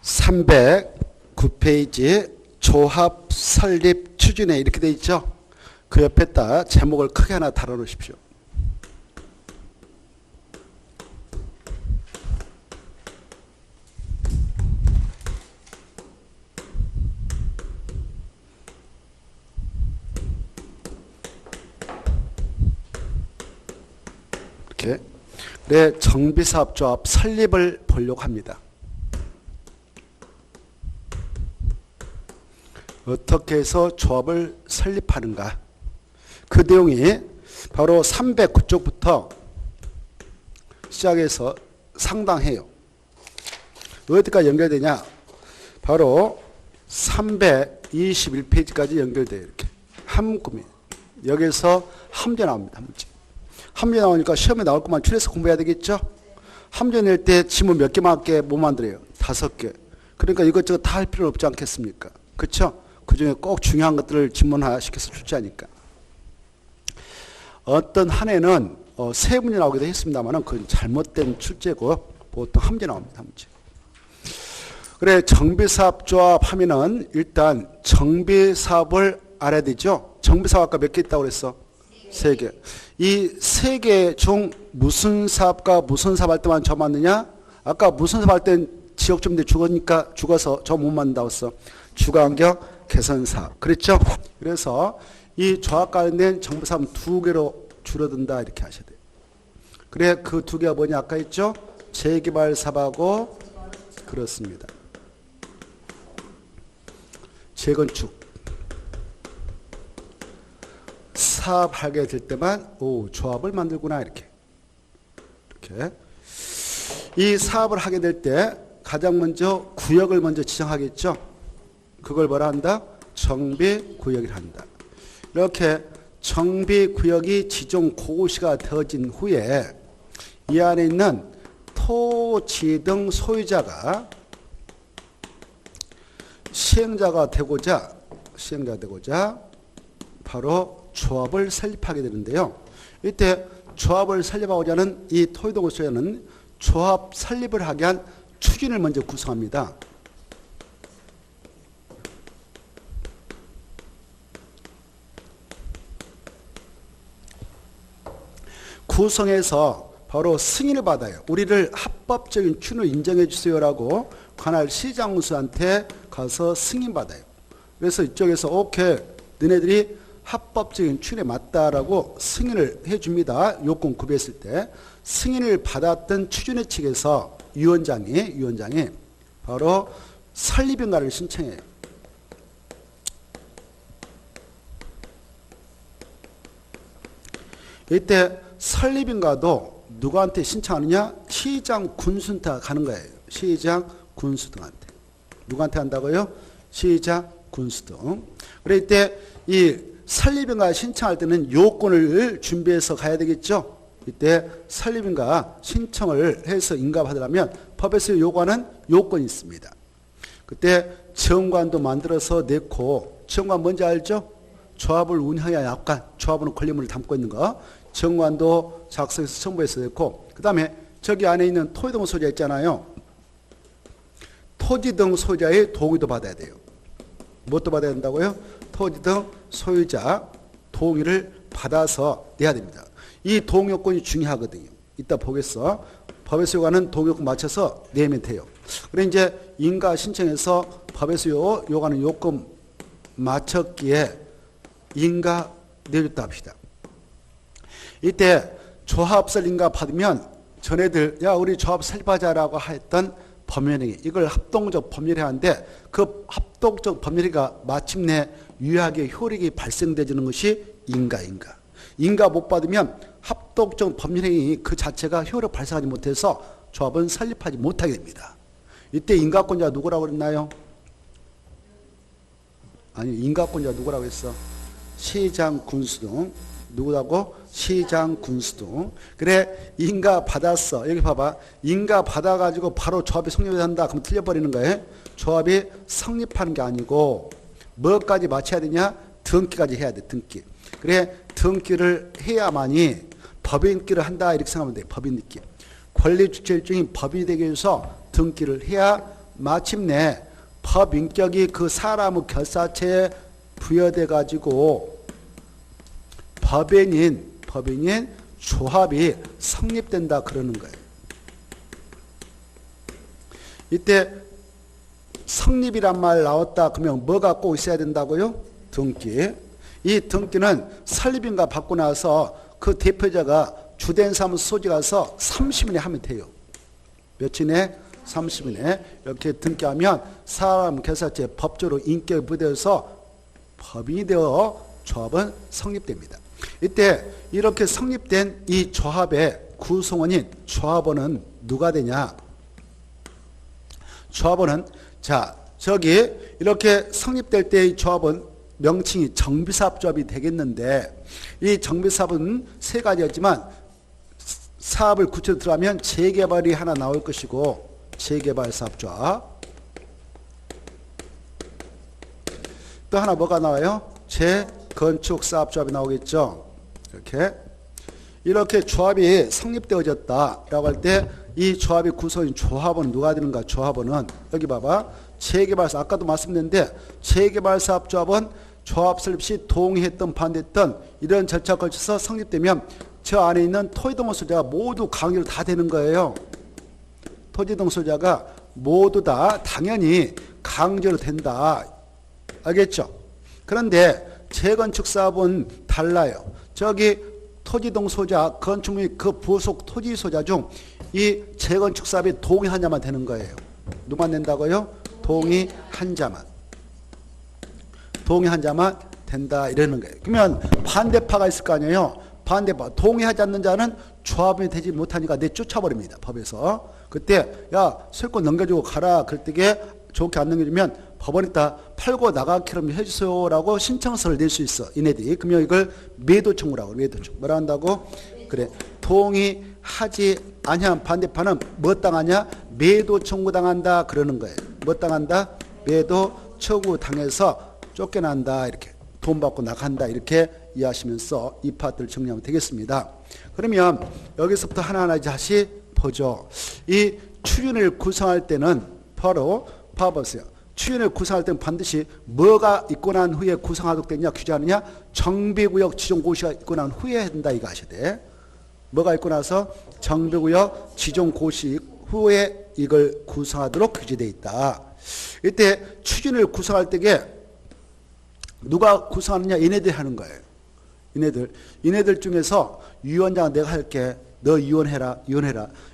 309페이지 조합 설립 추진에 이렇게 돼 있죠. 그 옆에다 제목을 크게 하나 달아 놓으십시오. 이렇게. 그래, 정비사업조합 설립을 보려고 합니다. 어떻게 해서 조합을 설립하는가. 그 내용이 바로 309쪽부터 시작해서 상당해요. 어디까지 연결되냐. 바로 321페이지까지 연결돼요. 이렇게 함금이. 여기서 함재 나옵니다. 함재 나오니까 시험에 나올 것만 추려서 공부해야 되겠죠. 함재 낼 때 지문 몇 개밖에 못 만들어요. 5개. 그러니까 이것저것 다 할 필요는 없지 않겠습니까? 그렇죠? 그 중에 꼭 중요한 것들을 지문화 시켜서 출제하니까. 어떤 한 해는 3문이 나오기도 했습니다만 그건 잘못된 출제고 보통 함재 나옵니다. 함재. 그래, 정비사업조합 하면은 일단 정비사업을 알아야 되죠. 정비사업 아까 몇 개 있다고 그랬어? 3개. 이 3개 중 무슨 사업과 무슨 사업 할 때만 점 맞느냐? 아까 무슨 사업 할 땐 지역주민들 죽어서 점 못 맞는다고 했어. 주거환경 개선사업. 그랬죠? 그래서 이 조합 관련된 정비사업은 2개로 줄어든다 이렇게 하셔야 돼요. 그래, 그 2개가 뭐냐 아까 했죠? 재개발 사업하고 그렇습니다. 재건축 사업하게 될 때만 조합을 만들구나 이렇게. 이 사업을 하게 될 때 가장 먼저 구역을 먼저 지정하겠죠. 그걸 뭐라 한다? 정비구역이라 한다. 이렇게 정비구역이 지정 고시가 되어진 후에 이 안에 있는 토지 등 소유자가 시행자가 되고자 바로 조합을 설립하게 되는데요. 이때 조합을 설립하고자 하는 이 토지 등 소유자는 조합 설립을 하기 위한 추진을 먼저 구성합니다. 구성해서 바로 승인을 받아요. 우리를 합법적인 추진을 인정해 주세요라고 관할 시장군수한테 가서 승인받아요. 그래서 이쪽에서 오케이, 너네들이 합법적인 추진에 맞다라고 승인을 해줍니다. 요건 구비했을 때. 승인을 받았던 추진회 측에서 위원장이 바로 설립인가를 신청해요. 이때 설립인가도 누구한테 신청하느냐? 시장 군수한테 가는 거예요. 시장 군수 등한테. 누구한테 한다고요? 시장 군수 등. 그래, 이때 이 설립인가 신청할 때는 요건을 준비해서 가야 되겠죠. 이때 설립인가 신청을 해서 인가받으려면 법에서 요구하는 요건이 있습니다. 그때 정관도 만들어서 내고, 정관 뭔지 알죠? 조합을 운영해야 약간 조합은 권리물을 담고 있는 거. 정관도 작성해서 첨부해서 냈고, 그 다음에 저기 안에 있는 토지 등 소유자 있잖아요. 토지 등 소유자의 동의도 받아야 돼요. 무엇도 받아야 된다고요? 토지 등 소유자 동의를 받아서 내야 됩니다. 이 동의 요건이 중요하거든요. 이따 보겠어. 법에서 요구하는 동의 요건 맞춰서 내면 돼요. 그래, 이제 인가 신청해서 법에서 요구하는 요건 맞췄기에 인가 내줬다 합시다. 이때 조합 설립인가 받으면 전애들 야 우리 조합 설립하자라고 했던 법률행위, 이걸 합동적 법률행위인데 그 합동적 법률행위가 마침내 유효하게 효력이 발생되는 것이 인가 못 받으면 합동적 법률행위 그 자체가 효력 발생하지 못해서 조합은 설립하지 못하게 됩니다. 이때 인가권자 누구라고 그랬나요? 아니, 인가권자 누구라고 했어? 시장 군수 등. 누구라고? 시장 군수 등. 그래, 인가 받았어. 여기 봐봐. 인가 받아가지고 바로 조합이 성립한다. 그럼 틀려버리는 거예요. 조합이 성립하는 게 아니고 뭐까지 마쳐야 되냐? 등기까지 해야 돼. 등기. 그래, 등기를 해야만이 법인기를 한다 이렇게 생각하면 돼요. 법인기. 권리주체 일종인 법이 되기 위해서 등기를 해야 마침내 법인격이 그 사람의 결사체에 부여돼 가지고 법인인 조합이 성립된다 그러는 거예요. 이때 성립이란 말 나왔다 그러면 뭐가 꼭 있어야 된다고요? 등기. 이 등기는 설립인가 받고 나서 그 대표자가 주된 사무소 소지 가서 30일 하면 돼요. 며칠에? 30일에 이렇게 등기하면 사람 결사체 법조로 인격이 부여돼서 법인이 되어 조합은 성립됩니다. 이때 이렇게 성립된 이 조합의 구성원인 조합원은 누가 되냐? 조합원은 저기 이렇게 성립될 때의 조합은 명칭이 정비사업조합이 되겠는데 이 정비사업은 세 가지였지만 사업을 구체로 들어가면 재개발이 하나 나올 것이고 재개발사업조합 또 하나 뭐가 나와요? 재건축사업조합이 나오겠죠. 이렇게 조합이 성립되어졌다라고 할 때 이 조합의 구성인 조합원은 누가 되는가? 조합원은 여기 봐봐. 재개발사 아까도 말씀드렸는데 재개발사업조합은 조합 설립 시 동의했던 반대했던 이런 절차가 걸쳐서 성립되면 저 안에 있는 토지동 소유자가 모두 강제로 다 되는 거예요. 토지동 소유자가 모두 다 당연히 강제로 된다. 알겠죠? 그런데 재건축사업은 달라요. 저기 토지동 소유자, 건축 및 그 부속 토지 소유자 중 이 재건축사업에 동의한 자만 되는 거예요. 누만 낸다고요? 동의한 자만. 동의한 자만 된다 이러는 거예요. 그러면 반대파가 있을 거 아니에요. 반대파. 동의하지 않는 자는 조합이 되지 못하니까 내쫓아버립니다. 법에서. 그때 야 소유권 넘겨주고 가라. 그럴 때게 좋게 안 넘겨주면 법원에 다 팔고 나가기로 해주세요라고 신청서를 낼 수 있어. 이네들이. 그러면 이걸 매도 청구라고. 매도 청구. 뭐라 한다고? 그래. 동의하지 아니한 반대파는 뭐 당하냐? 매도 청구당한다 그러는 거예요. 뭐 당한다? 매도 청구당해서 쫓겨난다 이렇게 돈 받고 나간다 이렇게 이해하시면서 이 파트를 정리하면 되겠습니다. 그러면 여기서부터 하나하나 다시 보죠. 이 추진을 구성할 때는 바로 봐보세요. 추진을 구성할 때는 반드시 뭐가 있고 난 후에 구성하도록 되냐 규제하느냐? 정비구역 지정고시가 있고 난 후에 한다 이거 아셔야 돼. 뭐가 있고 나서 정비구역 지정고시 후에 이걸 구성하도록 규제되어 있다. 이때 추진을 구성할 때에 누가 구성하느냐? 얘네들이 하는 거예요. 얘네들 중에서 위원장 내가 할게. 너 위원해라.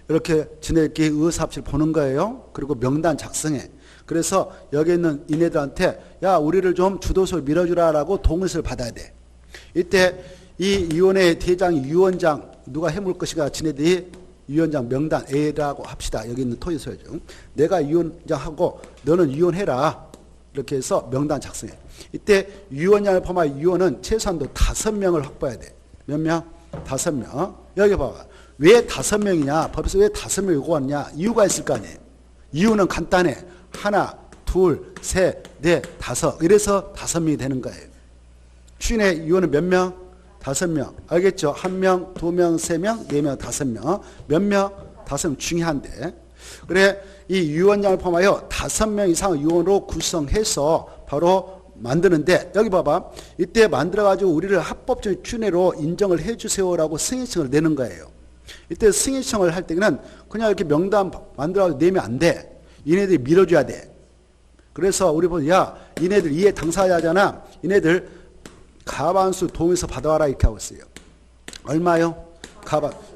이렇게 지네들끼리 의사합치를 보는 거예요. 그리고 명단 작성해. 그래서 여기 있는 얘네들한테 야 우리를 좀 주도소를 밀어주라라고 동의서를 받아야 돼. 이때 이 위원회 대장 위원장 누가 해물 것인가 지네들이 위원장 명단 A라고 합시다. 여기 있는 토지소유죠. 내가 위원장하고 너는 위원해라. 이렇게 해서 명단 작성해. 이때 위원장을 포함한 위원은 최소한도 5명을 확보해야 돼. 몇 명? 5명. 여기 봐봐. 왜 5명이냐? 법에서 왜 5명 요구하느냐? 이유가 있을 거 아니에요. 이유는 간단해. 하나, 둘, 셋, 넷, 다섯. 이래서 5명이 되는 거예요. 추진의 위원은 몇 명? 5명. 알겠죠? 1명, 2명, 3명, 4명, 5명. 몇 명? 5명 중요한데. 그래, 이 위원장을 포함하여 5명 이상 위원으로 구성해서 바로 만드는데, 여기 봐봐. 이때 만들어가지고 우리를 합법적인 추진으로 인정을 해주세요라고 승인청을 내는 거예요. 이때 승인청을 할 때는 그냥 이렇게 명단 만들어가지고 내면 안 돼. 얘네들이 밀어줘야 돼. 그래서 우리 보면, 야, 얘네들 이해 당사자잖아. 얘네들 가반수 동의서 받아와라 이렇게 하고 있어요. 얼마요?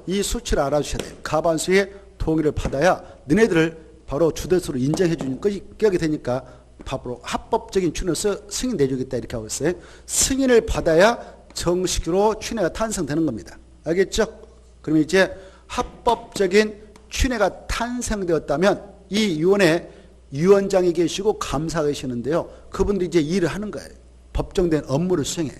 이 수치를 알아주셔야 돼요. 가반수의 동의를 받아야 너네들을 바로 주도수로 인정해 주는 것이 되니까 바로 합법적인 추진으로서 승인 내주겠다 이렇게 하고 있어요. 승인을 받아야 정식으로 추진회가 탄생되는 겁니다. 알겠죠? 그러면 이제 합법적인 추진회가 탄생되었다면 이 위원회 위원장이 계시고 감사가 계시는데요. 그분들이 이제 일을 하는 거예요. 법정된 업무를 수행해.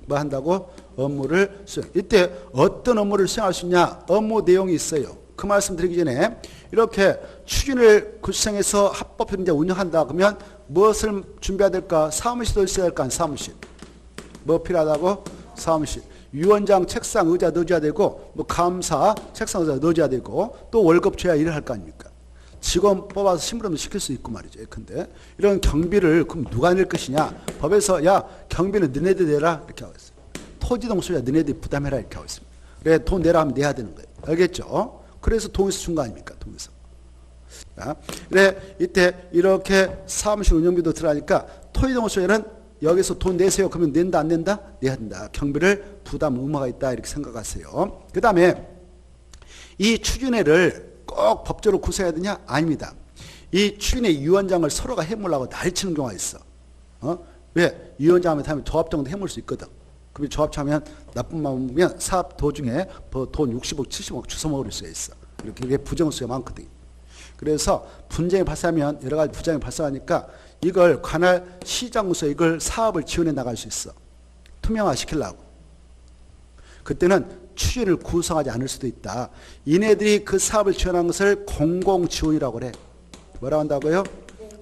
뭐 한다고? 업무를 수행. 이때 어떤 업무를 수행할 수 있냐? 업무 내용이 있어요. 그 말씀 드리기 전에 이렇게 추진을 구성해서 합법적으로 이제 운영한다 그러면 무엇을 준비해야 될까? 사무실도 있어야 될까? 사무실. 뭐 필요하다고? 사무실. 위원장 책상 의자 넣어줘야 되고 뭐 감사 책상 의자 넣어줘야 되고 또 월급 줘야 일을 할 거 아닙니까? 직원 뽑아서 심부름도 시킬 수 있고 말이죠. 근데 이런 경비를 그럼 누가 낼 것이냐? 법에서 야 경비는 너네들 내라 이렇게 하고 있어요. 토지동 소유자 너네들이 부담해라 이렇게 하고 있습니다. 그래 돈 내라 하면 내야 되는 거예요. 알겠죠? 그래서 동에서 준 거 아닙니까? 동에서. 그래 이때 이렇게 사무실 운영비도 들어가니까 토지동 소유자는 여기서 돈 내세요. 그러면 낸다 안 낸다? 내야 된다. 경비를 부담 의무가 있다 이렇게 생각하세요. 그 다음에 이 추진회를 꼭 법적으로 구성해야 되냐? 아닙니다. 이 추진회 위원장을 서로가 해물라고 날치는 경우가 있어. 왜? 위원장 하면 조합장도 해물 수 있거든. 그럼 조합차면 나쁜 마음이면 사업 도중에 돈 60억, 70억 주워먹을 수가 있어. 이렇게 부정수가 많거든요. 그래서 분쟁이 발생하면 여러 가지 부정이 발생하니까 이걸 관할 시장으로서 이걸 사업을 지원해 나갈 수 있어. 투명화 시키려고. 그때는 추진을 구성하지 않을 수도 있다. 이네들이 그 사업을 지원한 것을 공공지원이라고 그래. 뭐라고 한다고요?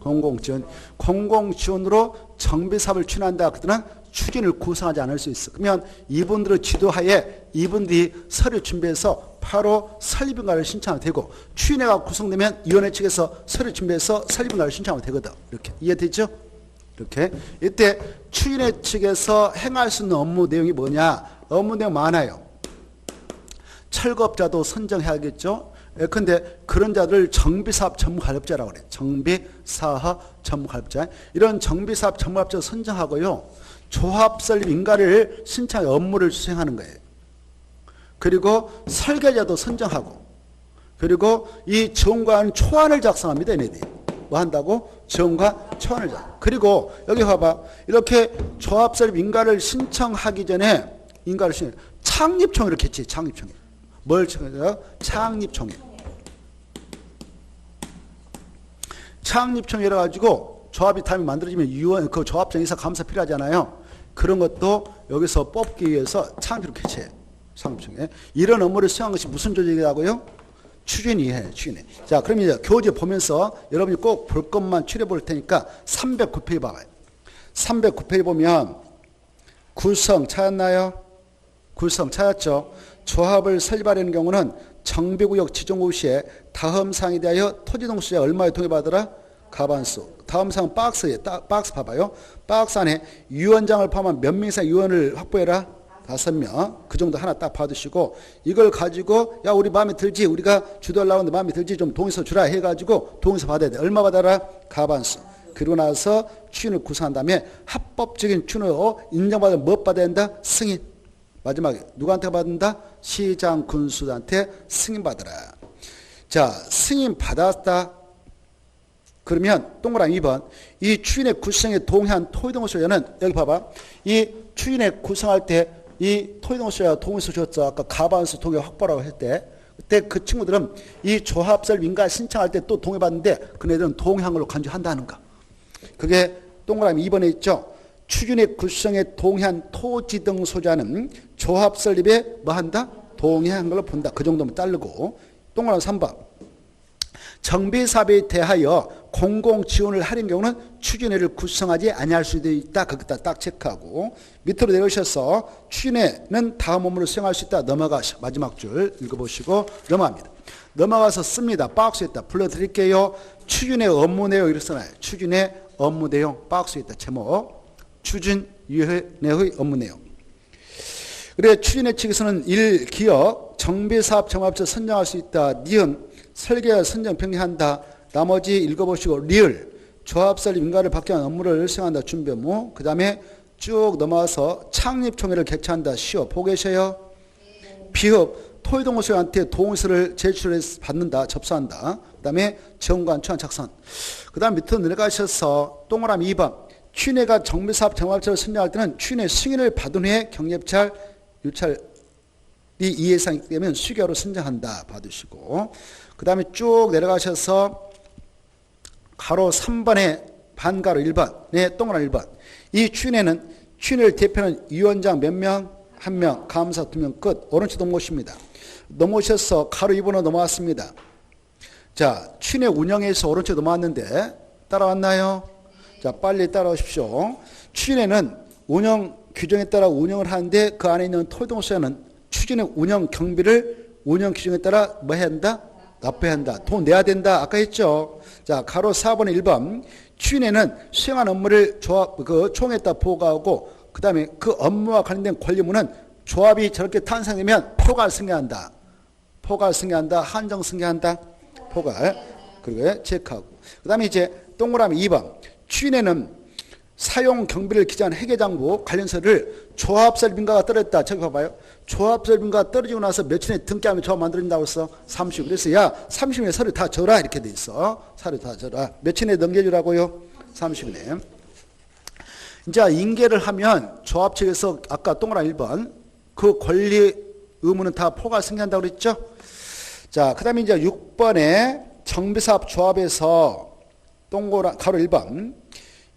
공공지원. 공공지원으로 정비사업을 추진한다. 그때는 추진을 구성하지 않을 수 있어. 그러면 이분들의 지도하에 이분들이 서류 준비해서 바로 설립인가를 신청하면 되고 추진회가 구성되면 위원회 측에서 서류 준비해서 설립인가를 신청하면 되거든. 이렇게 이해되죠? 이렇게 이때 추진회 측에서 행할 수 있는 업무 내용이 뭐냐? 업무 내용 많아요. 철거업자도 선정해야겠죠. 근데 그런 자들 정비사업 전문가업자라고 그래. 정비사업 전문가업자. 이런 정비사업 전문가업자 선정하고요. 조합 설립 인가를 신청해 업무를 수행하는 거예요. 그리고 설계자도 선정하고 그리고 이 지원관 초안을 작성합니다. 얘네들이. 뭐 한다고? 지원관 초안을 작성. 그리고 여기 봐봐. 이렇게 조합 설립 인가를 신청하기 전에 인가를 신청 창립총회를 개최해. 창립총회. 뭘 청해요? 창립총회. 창립총회라 가지고 조합이 다음에 만들어지면 위원 그 조합장 이사 감사 필요하잖아요. 그런 것도 여기서 뽑기 위해서 창립을 개최해. 창립총회. 이런 업무를 수행한 것이 무슨 조직이라고요? 추진위회. 추진회. 자, 그럼 이제 교재 보면서 여러분이 꼭 볼 것만 추려 볼 테니까 309페이지 봐봐요. 309페이지 보면 구성 찾았나요? 구성 찾았죠? 조합을 설립하려는 경우는 정비구역 지정구 시에 다음 사항에 대하여 토지동 수자 얼마에 동의받으라? 가반수. 다음 사항은 박스에 박스 봐봐요. 박스 안에 위원장을 포함한 몇 명 이상 위원을 확보해라? 5명. 그 정도 하나 딱 받으시고 이걸 가지고 야 우리 마음에 들지? 우리가 주도하려고 하는데 마음에 들지? 좀 동의서 주라 해가지고 동의서 받아야 돼. 얼마 받아라? 가반수. 그리고 나서 추진을 구성한 다음에 합법적인 추진으로 인정받으면 뭐 받아야 된다? 승인. 마지막에 누구한테 받는다? 시장 군수한테 승인받으라. 자, 승인 받았다. 그러면 동그라미 2번. 이 추진의 구성에 동의한 토지동 소유자는 여기 봐봐. 이 추진의 구성할 때 이 토지동 소유자 동의서 줬죠. 아까 가반수 동의 확보라고 할 때. 그때 그 친구들은 이 조합설 인가 신청할 때 또 동의받는데 그네들은 동의한 걸로 간주한다는 거. 그게 동그라미 2번에 있죠. 추진의 구성에 동의한 토지 등 소유자는 조합 설립에 뭐 한다? 동의한 걸로 본다. 그 정도면 자르고. 동그라미 3번. 정비사업에 대하여 공공지원을 하는 경우는 추진회를 구성하지 아니할 수도 있다. 거기다 딱 체크하고 밑으로 내려오셔서 추진회는 다음 업무를 수행할 수 있다. 넘어가시. 마지막 줄 읽어보시고 넘어갑니다. 넘어가서 씁니다. 박스에다 불러드릴게요. 추진회 업무 내용 이렇게 써놔요. 추진회 업무 내용 박스에다 제목. 추진위원회의 업무 내용. 그래 추진회 측에서는 1. 기업, 정비사업 정합자 선정할 수 있다. 니은 설계 선정 병행한다. 나머지 읽어보시고 리을 조합설립 인가를 받기 위한 업무를 수행한다. 준비 업무. 그 다음에 쭉 넘어와서 창립총회를 개최한다. 시어 보고 계셔요? 비읍 토지동 소유한테 동의서를 제출해서 받는다. 접수한다. 그 다음에 지원관 초안 작성. 그 다음 밑으로 내려가셔서 동그라미 2번. 추진회가 정비사업 정합자를 선정할 때는 추진회 승인을 받은 후에 경례찰, 유찰이 이해상이 되면 수교로 선정한다. 받으시고 그 다음에 쭉 내려가셔서 가로 3번에 반가로 1번 네 동그라미 1번 이 추진회는 추진회를 대표하는 위원장 몇 명? 1명, 감사 2명 끝. 오른쪽 넘어오십니다. 넘어오셔서 가로 2번으로 넘어왔습니다. 자, 추진회 운영에서 오른쪽 넘어왔는데 따라왔나요? 자, 빨리 따라오십시오. 추진회는 운영 규정에 따라 운영을 하는데 그 안에 있는 토지동수자는 추진의 운영 경비를 운영 규정에 따라 뭐 해야 한다? 납부해야 한다. 돈 내야 된다. 아까 했죠. 자, 가로 4번의 1번. 추진에는 수행한 업무를 조합, 총회에다 보고하고 그 다음에 그 업무와 관련된 권리무는 조합이 저렇게 탄생되면 포괄 승계한다. 포괄 승계한다. 한정 승계한다. 포괄. 그리고 체크하고. 그 다음에 이제 동그라미 2번. 추진에는 사용 경비를 기재한 회계장부 관련서를 조합설빈가가 떨어졌다. 저기 봐봐요. 조합설빈가가 떨어지고 나서 며칠 내에 등기하면 조합 만들어진다고 했어. 30. 그래서 야 30일에 서류 다 줘라 이렇게 돼 있어. 서류 다 줘라. 며칠 내에 넘겨주라고요? 30일에. 이제 인계를 하면 조합 측에서 아까 동그라미 1번 그 권리 의무는 다 포괄 승계한다고 그랬죠. 자, 그 다음에 이제 6번에 정비사업 조합에서 동그라미 가로 1번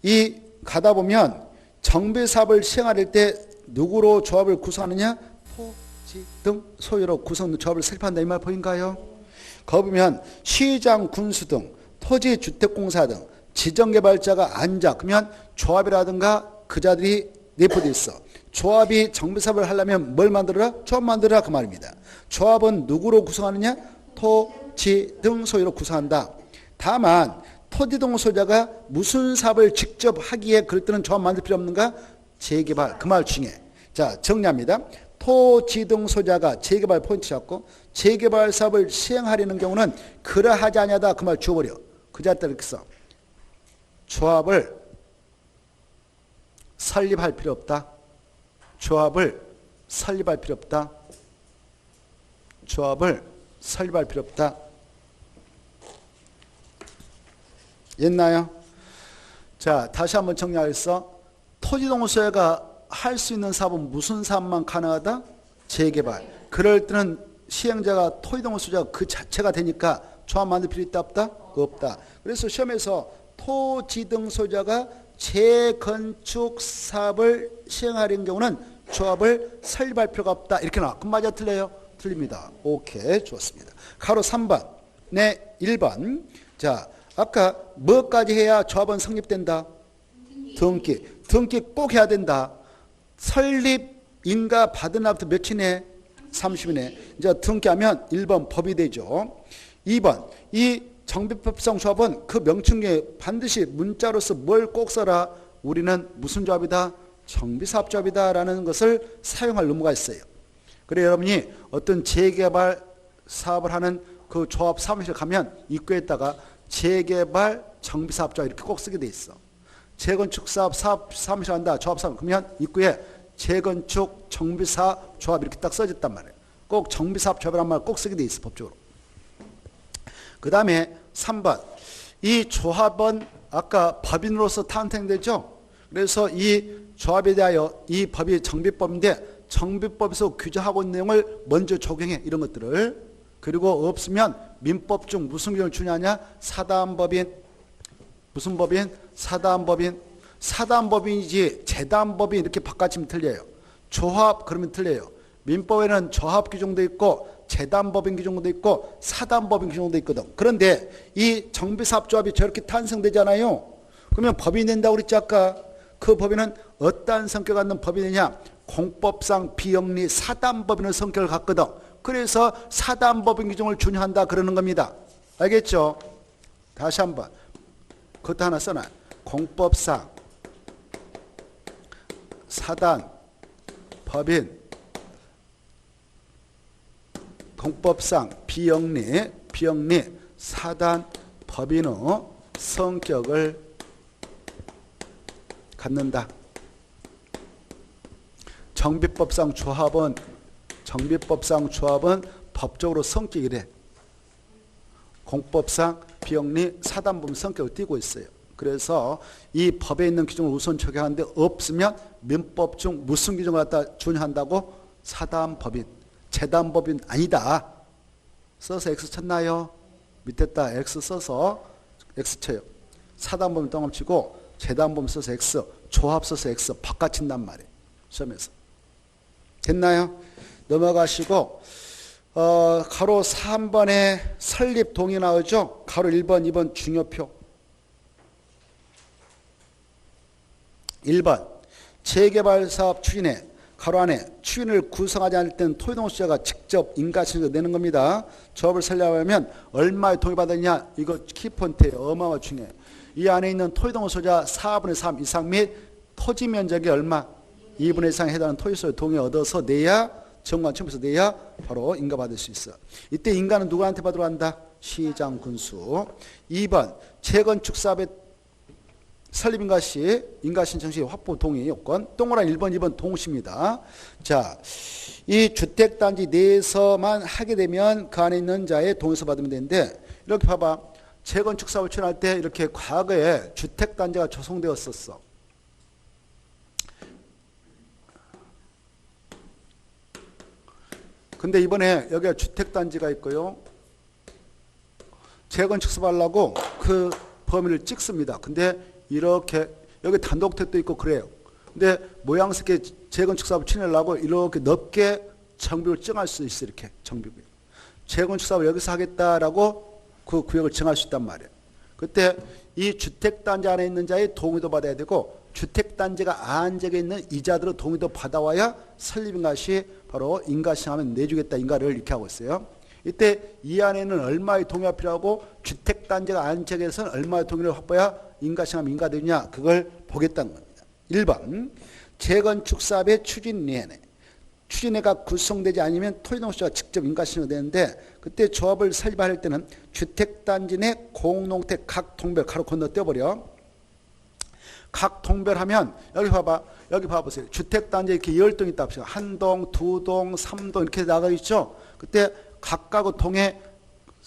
이 가다 보면 정비사업을 시행할 때 누구로 조합을 구성하느냐? 토지 등 소유로 구성 조합을 설립한다 이 말 보인가요? 거기 보면 시장 군수 등 토지주택공사 등 지정개발자가 앉아 그러면 조합이라든가 그 자들이 내포되어 있어. 조합이 정비사업을 하려면 뭘 만들어라? 조합 만들어라 그 말입니다. 조합은 누구로 구성하느냐? 토지 등 소유로 구성한다. 다만 토지 등 소유자가 무슨 사업을 직접 하기에 그럴 때는 조합 만들 필요 없는가? 재개발. 그 말 중에. 자, 정리합니다. 토지 등 소유자가 재개발 포인트 잡고 재개발 사업을 시행하려는 경우는 그러하지 아니하다 그 말 주어버려. 그 자리에 이렇게 써. 조합을 설립할 필요 없다. 조합을 설립할 필요 없다. 조합을 설립할 필요 없다. 있나요? 자, 다시 한번 정리하겠어. 토지동소유가 할 수 있는 사업은 무슨 사업만 가능하다? 재개발. 그럴 때는 시행자가 토지동소유자가 그 자체가 되니까 조합 만들 필요 있다 없다? 없다. 그래서 시험에서 토지 등 소유자가 재건축 사업을 시행하려는 경우는 조합을 설립할 필요가 없다. 이렇게 나와. 그럼 맞아 틀려요? 틀립니다. 오케이, 좋습니다. 가로 3번. 네, 1번. 자, 아까 뭐까지 해야 조합은 성립된다? 등기. 등기 꼭 해야 된다. 설립 인가 받은 날부터 며칠 내? 30일에. 이제 등기하면 1번 법이 되죠. 2번. 이 정비법상 조합은 그 명칭 중에 반드시 문자로서 뭘 꼭 써라? 우리는 무슨 조합이다? 정비사업조합이다 라는 것을 사용할 의무가 있어요. 그래 여러분이 어떤 재개발 사업을 하는 그 조합 사무실 가면 입구에다가 재개발 정비사업조합 이렇게 꼭 쓰게 돼 있어. 재건축 사업 사무실 한다. 조합 사업 그러면 입구에 재건축 정비사업 조합 이렇게 딱 써졌단 말이에요. 꼭 정비사업 조합이란 말 꼭 쓰게 돼 있어 법적으로. 그 다음에 3번. 이 조합은 아까 법인으로서 탄생되죠. 그래서 이 조합에 대하여 이 법이 정비법인데 정비법에서 규정하고 있는 내용을 먼저 적용해. 이런 것들을. 그리고 없으면 민법 중 무슨 규정을 주냐냐? 사단법인. 무슨 법인? 사단법인. 사단법인이지 재단법인 이렇게 바꿔치면 틀려요. 조합 그러면 틀려요. 민법에는 조합 규정도 있고 재단법인 규정도 있고 사단법인 규정도 있거든. 그런데 이 정비사업조합이 저렇게 탄생되잖아요. 그러면 법인이 된다고 그랬지 아까. 그 법인은 어떠한 성격을 갖는 법인이냐? 공법상 비영리 사단법인의 성격을 갖거든. 그래서 사단법인 규정을 준용한다 그러는 겁니다. 알겠죠? 다시 한번 그것도 하나 써놔. 공법상 사단법인 공법상 비영리 사단법인의 성격을 갖는다. 정비법상 조합은 법적으로 성격이래. 공법상 비영리 사단법인 성격을 띠고 있어요. 그래서 이 법에 있는 규정을 우선 적용하는데 없으면 민법 중 무슨 규정을 갖다 준용한다고? 사단법인, 재단법인 아니다. 써서 X 쳤나요? 밑에다 X 써서 X 쳐요. 사단법인 동함 치고 재단법인 써서 X, 조합 써서 X 바꿔친단 말이에요. 시험에서. 됐나요? 넘어가시고 가로 3번에 설립 동의 나오죠? 가로 1번, 2번 중요표. 1번 재개발 사업 추진에 가로 안에 추진을 구성하지 않을 때는 토지동수자가 직접 인가신청을 내는 겁니다. 조합을 설립하면 얼마의 동의 받았냐? 이거 키포인트예요. 어마어마 중요해. 이 안에 있는 토지동수자 4분의 3 이상 및 토지 면적이 얼마? 2분의 1상에 해당하는 토지소유 동의 얻어서 내야 정관 첨부해서 내야 바로 인가받을 수 있어. 이때 인가는 누구한테 받으러 간다? 시장 군수. 2번 재건축 사업의 설립인가 시 인가 신청 시 확보 동의 요건. 동그란 1번, 2번 동시입니다. 자, 이 주택단지 내에서만 하게 되면 그 안에 있는 자의 동의서 받으면 되는데 이렇게 봐봐. 재건축 사업을 추진할 때 이렇게 과거에 주택단지가 조성되었었어. 근데 이번에 여기가 주택단지가 있고요. 재건축 사업하려고 그 범위를 찍습니다. 근데 이렇게 여기 단독택도 있고 그래요. 근데 모양스럽게 재건축 사업을 추진하려고 이렇게 넓게 정비를 정할 수 있어. 이렇게 정비구역. 재건축 사업을 여기서 하겠다라고 그 구역을 정할 수 있단 말이에요. 그때 이 주택단지 안에 있는 자의 동의도 받아야 되고 주택단지가 안적에 있는 이자들의 동의도 받아와야 설립인가 시 바로 인가신청하면 내주겠다. 인가를 이렇게 하고 있어요. 이때 이 안에는 얼마의 동의가 필요하고 주택단지가 안적에서는 얼마의 동의를 확보해야 인가신청하면 인가되느냐 그걸 보겠다는 겁니다. 1번 재건축 사업의 추진회가 구성되지 않으면 토지동수자가 직접 인가신청이 되는데 그때 조합을 설립할 때는 주택단지 내 공농택 각 동별 가로 건너뛰어버려. 각 동별하면 여기 봐봐. 여기 봐보세요. 주택단지 이렇게 10동 있다 합시다. 한 동, 두 동, 3동 이렇게 나가 있죠. 그때 각각 동의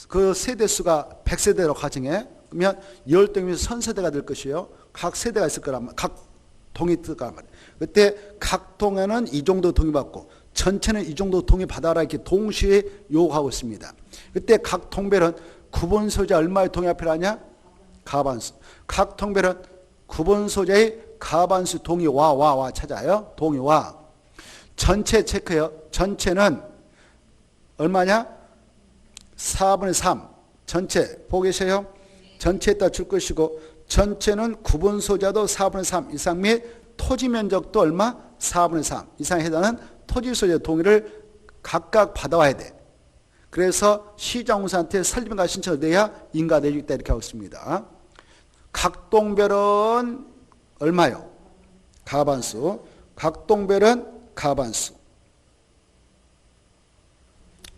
그 세대수가 100세대로 가정해. 그러면 10동이면 1000세대가 될 것이에요. 각 세대가 있을 거란 말이에요. 각 동이 있을 거란 말이에요. 그때 각 동에는 이 정도 동의받고 전체는 이 정도 동의받아라 이렇게 동시에 요구하고 있습니다. 그때 각 동별은 구분 소재 얼마의 동의가 필요하냐? 가반수. 각 동별은 구분 소재의 가반수 동의와 찾아요. 동의와. 전체 체크요. 전체는 얼마냐? 4분의 3. 전체 보고 계세요? 전체에다 줄 것이고 전체는 구분 소재도 4분의 3 이상 및 토지 면적도 얼마? 4분의 3 이상에 해당하는 토지 소재 동의를 각각 받아와야 돼. 그래서 시장공사한테 설립인가 신청을 내야 인가 내주겠다 이렇게 하고 있습니다. 각 동별은 얼마요? 가반수. 각 동별은 가반수.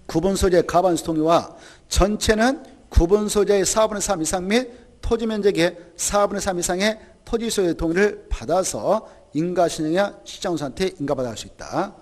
구분 소재 가반수 동의와 전체는 구분 소재의 4분의 3 이상 및 토지 면적의 4분의 3 이상의 토지 소유의 동의를 받아서 인가신청이야 시장공사한테 인가받을 수 있다.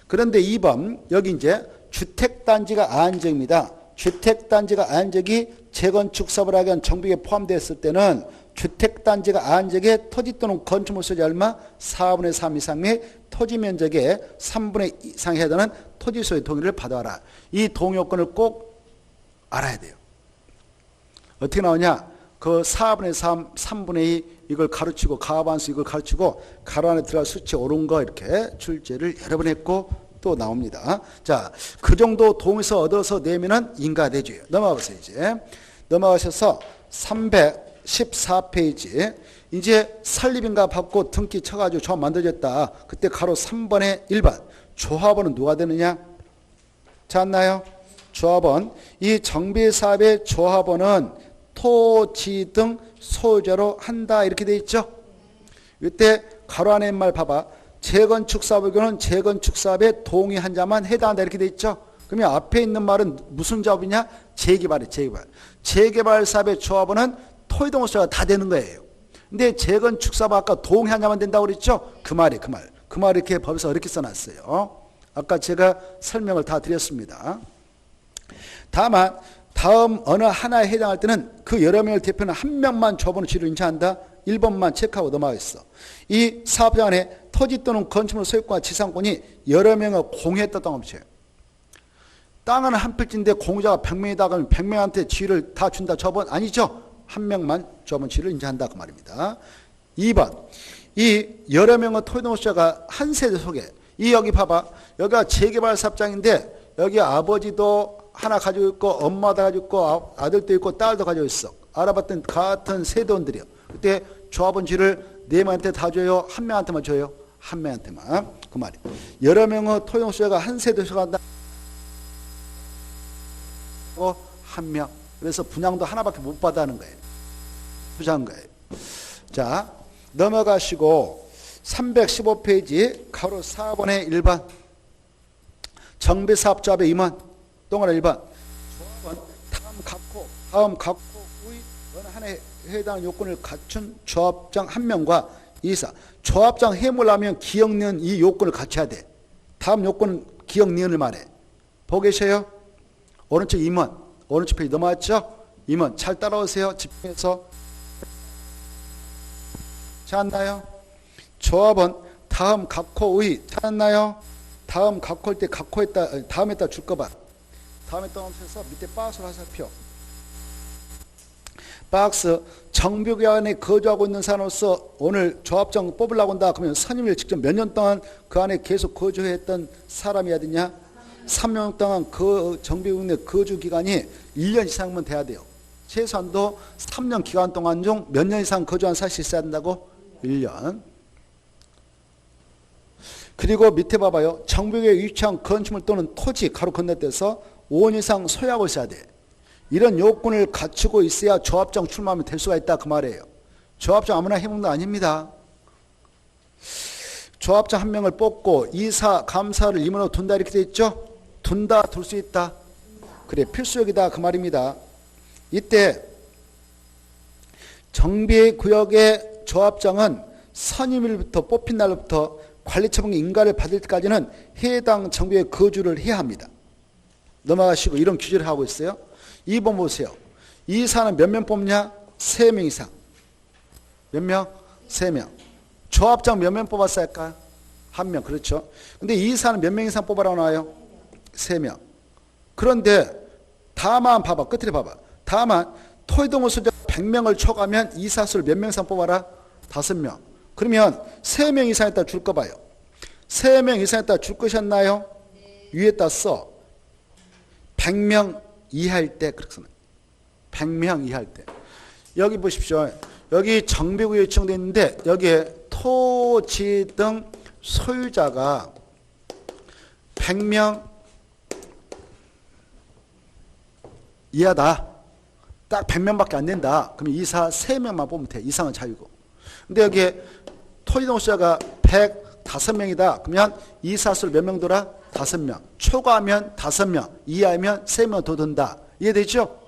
그런데 2번 여기 이제 주택단지가 안적입니다. 주택단지가 안적이 재건축 사업을 하기 위한 정비에 포함되었을 때는 주택단지가 안적의 토지 또는 건축물 소재 얼마? 4분의 3 이상 및 토지 면적의 3분의 2 이상에 해당하는 토지 소유 동의를 받아와라. 이 동의 요건을 꼭 알아야 돼요. 어떻게 나오냐? 그 4분의 3, 3분의 2 이걸 가르치고 가반수 이걸 가르치고 가로 안에 들어갈 수치 옳은 거 이렇게 출제를 여러 번 했고 또 나옵니다. 자, 그 정도 동의서 얻어서 내면은 인가되죠. 넘어가 보세요. 이제 넘어가셔서 314페이지 이제 설립인가 받고 등기 쳐가지고 조합 만들어졌다. 그때 가로 3번에 1번 조합원은 누가 되느냐? 찾나요? 조합원. 이 정비사업의 조합원은 토지 등 소유자로 한다 이렇게 돼 있죠. 이때 가로 안에 말 봐봐. 재건축 사업의 경우는 재건축 사업에 동의한 자만 해당한다 이렇게 돼 있죠. 그러면 앞에 있는 말은 무슨 작업이냐? 재개발이에요. 재개발. 재개발 사업의 조합원은 토지동수자가 다 되는 거예요. 근데 재건축 사업 아까 동의한 자만 된다고 그랬죠? 그 말이에요. 그 말. 그 말 이렇게 법에서 이렇게 써놨어요. 아까 제가 설명을 다 드렸습니다. 다만 다음 어느 하나에 해당할 때는 그 여러 명을 대표하는 한 명만 조합원으로 지위를 인정한다. 1번만 체크하고 넘어가겠어. 이 사업장 안에 토지 또는 건축물 소유권과 지상권이 여러 명을 공유했다 땅업체예요. 땅은 한 필지인데 공유자가 100명이다 그러면 100명한테 지위를 다 준다 조합원 아니죠. 한 명만 조합원 지위를 인정한다 그 말입니다. 2번 이 여러 명의 토지동수자가 한 세대 속에 이 여기 봐봐. 여기가 재개발 사업장인데 여기 아버지도 하나 가지고 있고 엄마도 가지고 있고 아들도 있고 딸도 가지고 있어. 알아봤더니 같은 세대원들이요. 그때 조합원 지위를 네 명한테 다 줘요? 한 명한테만 줘요? 한 명한테만. 그 말이에요. 여러 명의 토용 소유자가 한 세대 소유가 한 명. 그래서 분양도 하나밖에 못 받아는 거예요. 부자인 거예요. 자, 넘어가시고 315페이지 가로 4번의 1번 정비사업조합의 임원 동그라미 1번 조합은 다음 각호의 어느 하나에 해당 요건을 갖춘 조합장 한 명과 이사. 조합장 해물하면 기억 니은 이 요건을 갖춰야 돼. 다음 요건은 기억 니은을 말해. 보고 계셔요? 오른쪽 임원. 오른쪽 페이지 넘어왔죠? 임원. 잘 따라오세요. 집중해서. 찾았나요? 조합은 다음 각호의 찾았나요? 다음 각호일 때 각호했다 다음에다 줄 거 봐. 다음에다 하면서 밑에 박스로 화살표. 박스 정비구역 안에 거주하고 있는 사람으로서 오늘 조합장 뽑으려고 한다. 그러면 선임을 직접 몇 년 동안 그 안에 계속 거주했던 사람이어야 되냐? 3년 동안 그 정비구역 내 거주 기간이 1년 이상만 돼야 돼요. 최소한도 3년 기간 동안 중 몇 년 이상 거주한 사실이 있어야 된다고? 1년. 그리고 밑에 봐봐요. 정비구역에 위치한 건축물 또는 토지 가로 건너뛰어서 5년 이상 소유하고 있어야 돼. 이런 요건을 갖추고 있어야 조합장 출마하면 될 수가 있다 그 말이에요. 조합장 아무나 해먹는 거 아닙니다. 조합장 한 명을 뽑고 이사, 감사를 임원으로 둔다 이렇게 돼 있죠. 둔다, 둘 수 있다. 그래 필수적이다 그 말입니다. 이때 정비구역의 조합장은 선임일부터 뽑힌 날부터 관리처분 인가를 받을 때까지는 해당 정비에 거주를 해야 합니다. 넘어가시고 이런 규제를 하고 있어요. 2번 보세요. 이사는 몇 명 뽑냐? 3명 이상. 몇 명? 3명. 조합장 몇 명 뽑았어야 할까? 1명. 그렇죠. 근데 이사는 몇 명 이상 뽑아라고 나와요? 3명. 그런데 다만 봐봐. 끝에 봐봐. 다만 토지동호 소유자 100명을 초과하면 이사수를 몇 명 이상 뽑아라? 5명. 그러면 3명 이상에다 줄 거 봐요. 3명 이상에다 줄 것이었나요? 위에다 써. 100명 이하일 때 그렇게 써요. 100명 이하일 때. 여기 보십시오. 여기 정비구역 요청되어 있는데 여기에 토지 등 소유자가 100명 이하다. 딱 100명밖에 안 된다. 그럼 이사 3명만 뽑으면 돼. 이상은 자유고. 근데 여기에 토지동 소유자가 105명이다. 그러면 이사수를 몇 명 둬라? 5명. 초과하면 5명, 이하면 3명 더 든다. 이해되죠?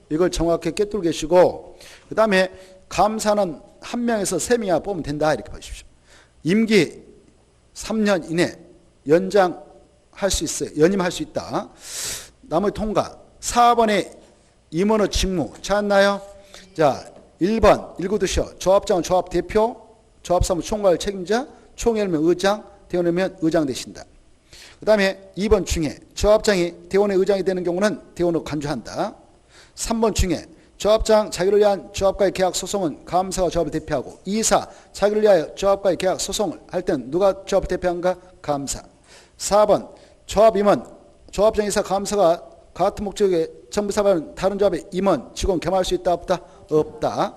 이걸 정확히 꿰뚫고 계시고, 그 다음에 감사는 1명에서 3명이나 뽑으면 된다. 이렇게 보십시오. 임기 3년 이내 연장할 수 있어요. 연임할 수 있다. 나머지 통과. 4번에 임원의 직무 찾았나요? 자, 1번 읽어두셔. 조합장은 조합 대표, 조합사무 총괄 책임자, 총회면 의장, 대원회면 의장 되신다. 그 다음에 2번 중에 조합장이 대원회 의장이 되는 경우는 대원으로 간주한다. 3번 중에 조합장 자기를 위한 조합과의 계약 소송은 감사가 조합을 대표하고, 이사 자기를 위하여 조합과의 계약 소송을 할 때는 누가 조합을 대표한가? 감사. 4번 조합 임원, 조합장, 이사, 감사가 같은 목적의 정비사업은 다른 조합의 임원, 직원 겸할 수 있다 없다? 없다.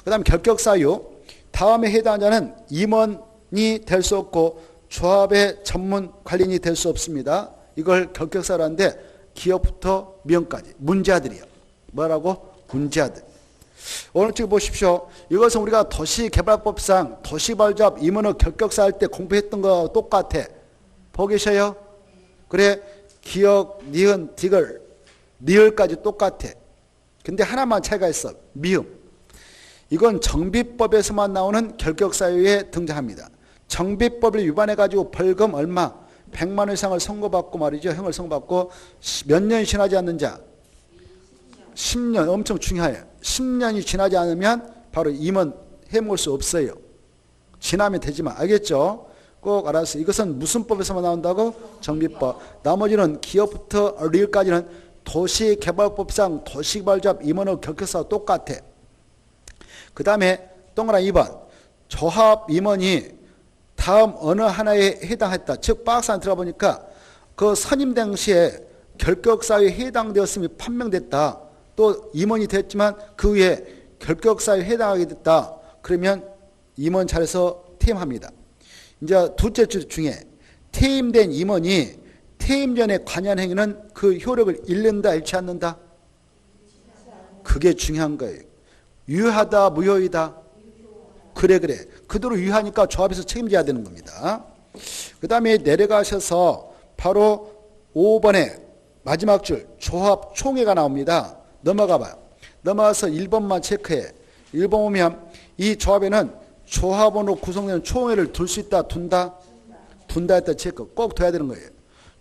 그 다음에 결격사유, 다음에 해당하는 자는 임원이 될 수 없고 조합의 전문 관리인이 될 수 없습니다. 이걸 결격사라는데 기업부터 미용까지 문제아들이요. 뭐라고? 문제아들. 오른쪽 보십시오. 이것은 우리가 도시개발법상 도시개발조합 임원을 결격사 할 때 공부했던 거와 똑같아. 보고 계셔요? 그래 기역, 니은, 디귿, 리을까지 똑같아. 근데 하나만 차이가 있어. 미음. 이건 정비법에서만 나오는 결격사유에 등장합니다. 정비법을 위반해가지고 벌금 얼마? 100만 원 이상을 선고받고 말이죠. 형을 선고받고 몇 년이 지나지 않는 자. 10년. 엄청 중요해요. 10년이 지나지 않으면 바로 임원 해먹을 수 없어요. 지나면 되지만. 알겠죠? 꼭 알았어요. 이것은 무슨 법에서만 나온다고? 정비법. 나머지는 기업부터 리을까지는 도시개발법상 도시개발조합 임원의 결격사와 똑같아. 그 다음에 동그라미 2번. 조합 임원이 다음 어느 하나에 해당했다. 즉 박스 안에 들어보니까 그 선임 당시에 결격사유에 해당되었음이 판명됐다. 또 임원이 됐지만 그 위에 결격사유에 해당하게 됐다. 그러면 임원 자리에서 퇴임합니다. 이제 둘째 줄 중에 퇴임된 임원이 퇴임 전에 관여한 행위는 그 효력을 잃는다, 잃지 않는다? 그게 중요한 거예요. 유효하다, 무효이다? 그래. 그대로 유효하니까 조합에서 책임져야 되는 겁니다. 그 다음에 내려가셔서 바로 5번에 마지막 줄 조합 총회가 나옵니다. 넘어가 봐요. 넘어가서 1번만 체크해. 1번 보면 이 조합에는 조합원으로 구성되는 총회를 둘 수 있다, 둔다? 둔다 했다 체크. 꼭 둬야 되는 거예요.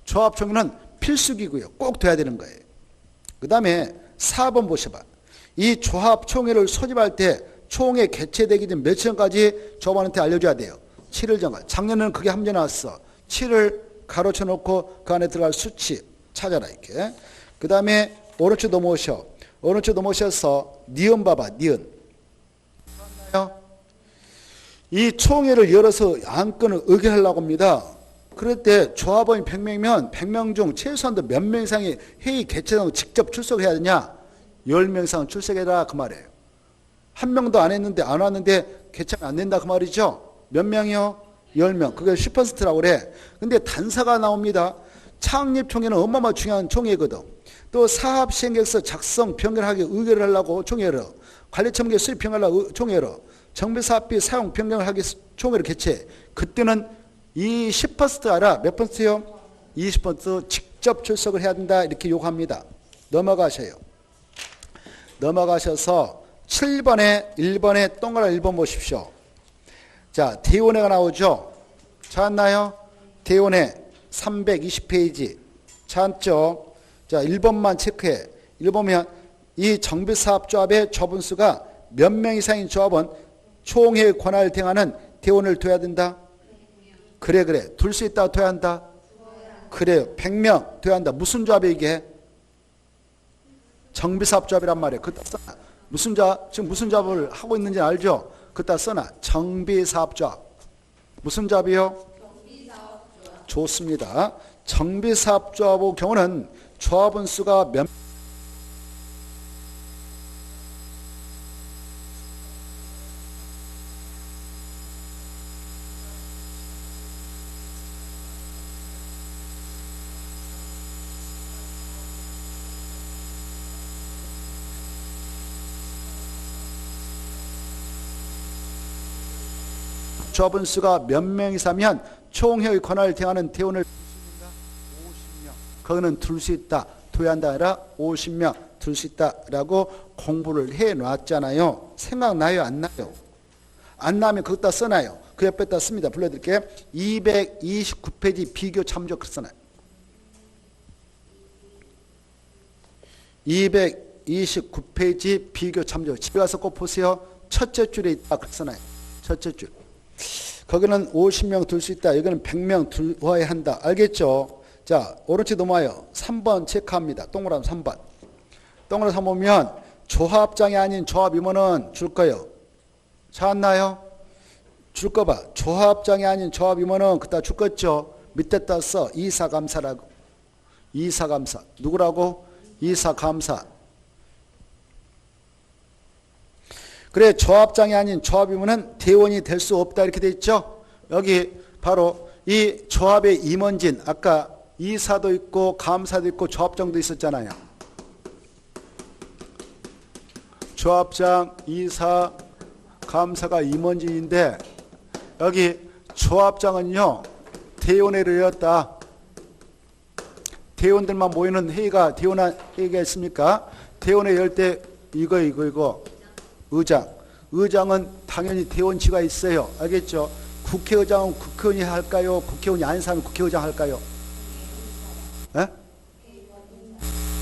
조합 총회는 필수기고요. 꼭 둬야 되는 거예요. 그 다음에 4번 보셔봐. 이 조합 총회를 소집할 때 총회 개최되기 전 며칠 전까지 조합원한테 알려줘야 돼요. 7일 전까지. 작년에는 그게 함정 나왔어. 7을 가로쳐 놓고 그 안에 들어갈 수치 찾아라 이렇게. 그 다음에 오른쪽 넘어오셔. 오른쪽 넘어오셔서 니은 봐봐. 니은. 이 총회를 열어서 안건을 의결하려고 합니다. 그럴 때 조합원이 100명이면 100명 중 최소한도 몇 명 이상이 회의 개최하고 직접 출석해야 되냐? 10명 이상 출석해라 그 말이에요. 한 명도 안 했는데 안 왔는데 개최가 안 된다 그 말이죠. 몇 명이요? 10명. 그게 10%라고 그래. 근데 단사가 나옵니다. 창립총회는 어마어마하게 중요한 총회거든. 또 사업시행계획서 작성 변경하기 의결을 하려고 총회를, 관리청계 수립 변경하려고 총회를, 정비사업비 사용 변경을 하기 총회를 개최해. 그때는 이 10%가 아니라 몇 퍼센트요? 20% 직접 출석을 해야 된다 이렇게 요구합니다. 넘어가셔요. 넘어가셔서 7번에 1번에 동그란 1번 보십시오. 자, 대원회가 나오죠. 찾았나요? 대원회 320페이지 찾죠. 자, 1번만 체크해. 1번면 이 정비사업조합의 조합원수가 몇 명 이상인 조합원 총회 권한을 행하는 대원을 둬야 된다. 그래. 둘 수 있다, 둬야 한다. 그래요. 100명 둬야 한다. 무슨 조합이 이게? 정비사업조합이란 말이에요. 그따 써놔. 무슨 조합, 지금 무슨 조합을 하고 있는지 알죠? 그따 써놔. 정비사업조합. 무슨 조합이요? 정비사업조합. 좋습니다. 정비사업조합의 경우는 조합원 수가 몇 조합원 수가 몇 명 이상이면 총회의 권한을 행하는 대원을 50명. 그거는 둘 수 있다. 둬야 한다 아니라 50명 둘 수 있다라고 공부를 해놨잖아요. 생각나요? 안 나요? 안 나면 그것다 써놔요. 그 옆에다 씁니다. 불러드릴게요. 229페이지 비교 참조 글 써놔요. 229페이지 비교 참조. 집에 가서 꼭 보세요. 첫째 줄에 있다. 글 써놔요. 첫째 줄. 거기는 50명 둘 수 있다. 여기는 100명 두어야 한다. 알겠죠? 자, 오른쪽 넘어와요. 3번 체크합니다. 동그라미 3번. 동그라미 3번 보면 조합장이 아닌 조합임원은 줄 거예요. 찾았나요? 줄 거 봐. 조합장이 아닌 조합임원은 그따 줄 거죠. 밑에다 써. 이사감사라고. 이사감사. 누구라고? 이사감사. 그래, 조합장이 아닌 조합임원은 대원이 될 수 없다 이렇게 돼 있죠. 여기 바로 이 조합의 임원진, 아까 이사도 있고 감사도 있고 조합장도 있었잖아요. 조합장, 이사, 감사가 임원진인데 여기 조합장은요 대원회를 열었다. 대원들만 모이는 회의가 대원회 회의가 있습니까? 대원회 열 때 이거 의장. 의장은 당연히 대원치가 있어요. 알겠죠? 국회의장은 국회의원이 할까요? 국회의원이 아닌 사람은 국회의장 할까요? 에?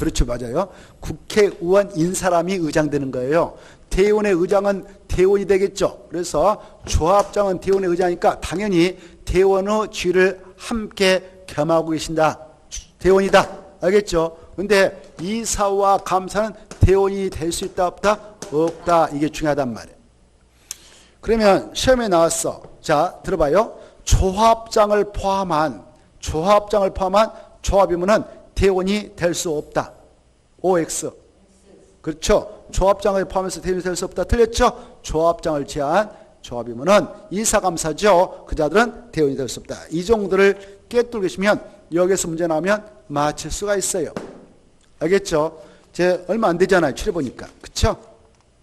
그렇죠. 맞아요. 국회의원인 사람이 의장 되는 거예요. 대원의 의장은 대원이 되겠죠. 그래서 조합장은 대원의 의장이니까 당연히 대원의 지위를 함께 겸하고 계신다. 대원이다. 알겠죠? 근데 이사와 감사는 대원이 될 수 있다 없다? 없다. 이게 중요하단 말이에요. 그러면 시험에 나왔어. 자, 들어봐요. 조합장을 포함한 조합임원은 대원이 될 수 없다. OX. 그렇죠. 조합장을 포함해서 대원이 될 수 없다. 틀렸죠? 조합장을 제한 조합이면은 이사감사죠. 그 자들은 대원이 될 수 없다. 이 정도를 깨뚫고 계시면 여기서 문제 나오면 맞힐 수가 있어요. 알겠죠? 제 얼마 안 되잖아요. 추려보니까. 그쵸?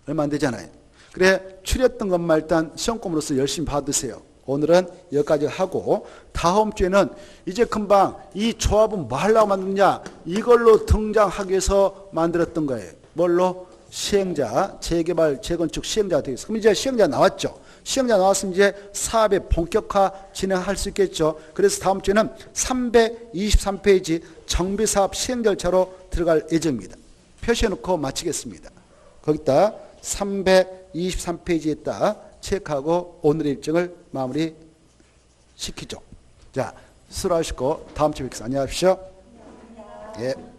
얼마 안 되잖아요. 그래, 추렸던 것만 일단 시험공부로서 열심히 받으세요. 오늘은 여기까지 하고 다음 주에는 이제 금방 이 조합은 뭐 하려고 만드냐? 이걸로 등장하기 위해서 만들었던 거예요. 뭘로? 시행자, 재개발, 재건축 시행자가 되겠어요. 그럼 이제 시행자 나왔죠. 시행자 나왔으면 이제 사업의 본격화 진행할 수 있겠죠. 그래서 다음 주에는 323페이지 정비사업 시행 절차로 들어갈 예정입니다. 표시해놓고 마치겠습니다. 거기다 323페이지에다 체크하고 오늘의 일정을 마무리 시키죠. 자, 수고하시고 다음 주에 뵙겠습니다. 안녕하십시오. 예.